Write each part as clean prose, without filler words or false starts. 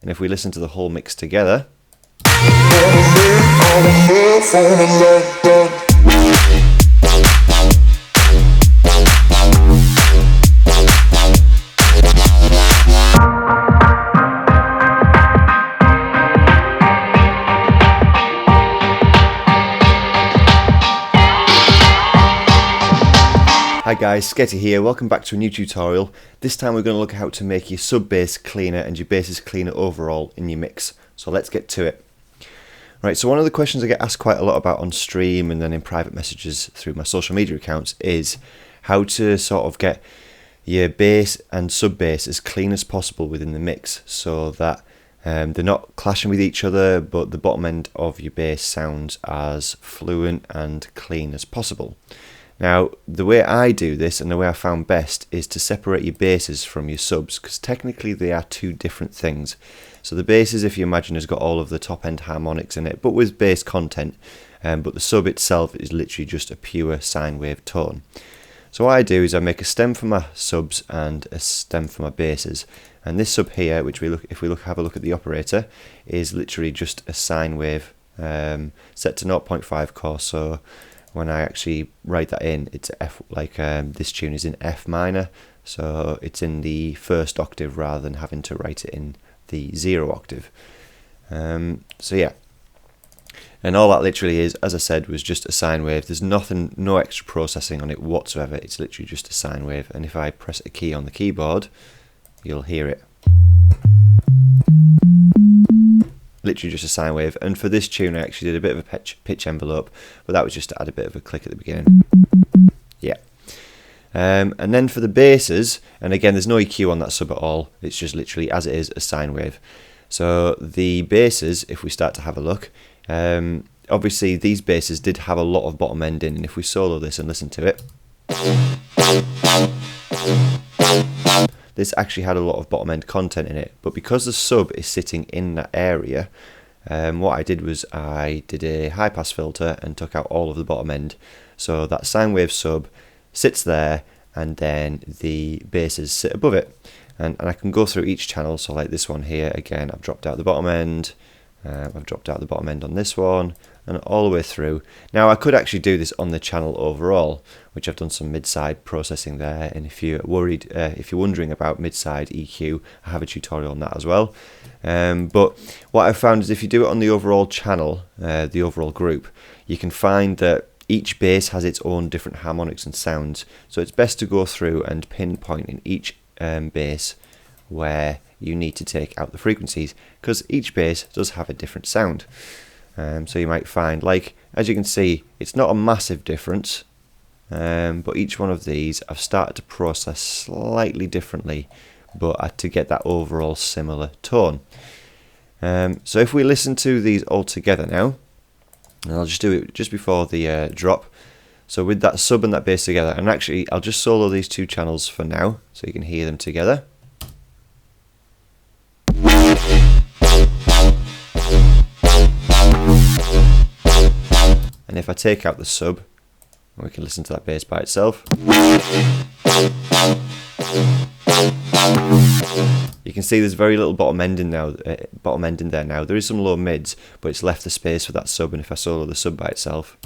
And if we listen to the whole mix together, Hi guys, SKETI here, welcome back to a new tutorial. This time we're going to look at how to make your sub bass cleaner and your basses cleaner overall in your mix. So let's get to it. Right, so one of the questions I get asked quite a lot about on stream and then in private messages through my social media accounts is how to sort of get your bass and sub bass as clean as possible within the mix so that they're not clashing with each other, but the bottom end of your bass sounds as fluent and clean as possible. Now, the way I do this and the way I found best is to separate your basses from your subs, because technically they are two different things. So the basses, if you imagine, has got all of the top end harmonics in it, but with bass content, but the sub itself is literally just a pure sine wave tone. So what I do is I make a stem for my subs and a stem for my basses. And this sub here, which if we have a look at the operator, is literally just a sine wave set to 0.5 course. So when I actually write that in, it's F, like this tune is in F minor, so it's in the first octave rather than having to write it in the 0 octave. So yeah, and all that literally is, as I said, was just a sine wave. There's nothing, no extra processing on it whatsoever. It's literally just a sine wave, and if I press a key on the keyboard, you'll hear it. Literally just a sine wave. And for this tune I actually did a bit of a pitch envelope, but that was just to add a bit of a click at the beginning. Yeah. And then for the basses, and again there's no EQ on that sub at all, it's just literally as it is a sine wave. So the basses, if we start to have a look, obviously these basses did have a lot of bottom end in, and if we solo this and listen to it, this actually had a lot of bottom end content in it, but because the sub is sitting in that area, what I did was I did a high pass filter and took out all of the bottom end, so that sine wave sub sits there and then the basses sit above it, and I can go through each channel. So like this one here, again I've dropped out the bottom end, I've dropped out the bottom end on this one, and all the way through. Now I could actually do this on the channel overall, which I've done some mid-side processing there, and if you're worried, if you're wondering about mid-side EQ, I have a tutorial on that as well. But what I've found is if you do it on the overall channel, the overall group, you can find that each bass has its own different harmonics and sounds, so it's best to go through and pinpoint in each bass where you need to take out the frequencies, because each bass does have a different sound. So you might find, like, as you can see, it's not a massive difference, but each one of these I've started to process slightly differently, but to get that overall similar tone. So if we listen to these all together now, and I'll just do it just before the drop, so with that sub and that bass together, and actually I'll just solo these two channels for now so you can hear them together. And if I take out the sub, we can listen to that bass by itself. You can see there's very little bottom end in there now. There is some low mids, but it's left the space for that sub. And if I solo the sub by itself,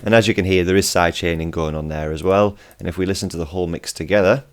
and as you can hear, there is side chaining going on there as well. And if we listen to the whole mix together,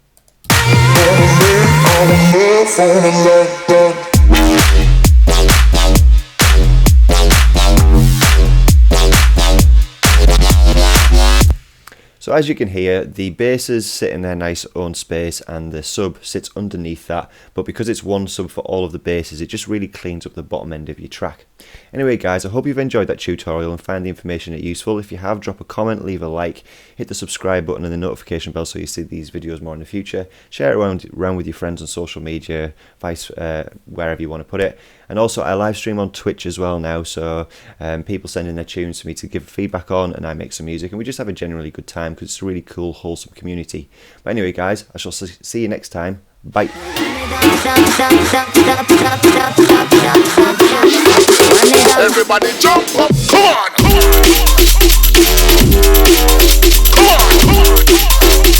so as you can hear, the basses sit in their nice own space and the sub sits underneath that, but because it's one sub for all of the basses, it just really cleans up the bottom end of your track. Anyway guys, I hope you've enjoyed that tutorial and found the information useful. If you have, drop a comment, leave a like, hit the subscribe button and the notification bell so you see these videos more in the future. Share it around with your friends on social media, wherever you want to put it. And also I live stream on Twitch as well now, so people send in their tunes for me to give feedback on, and I make some music, and we just have a generally good time because it's a really cool, wholesome community. But anyway guys, I shall see you next time. Bye. Everybody jump up, come on! Come on!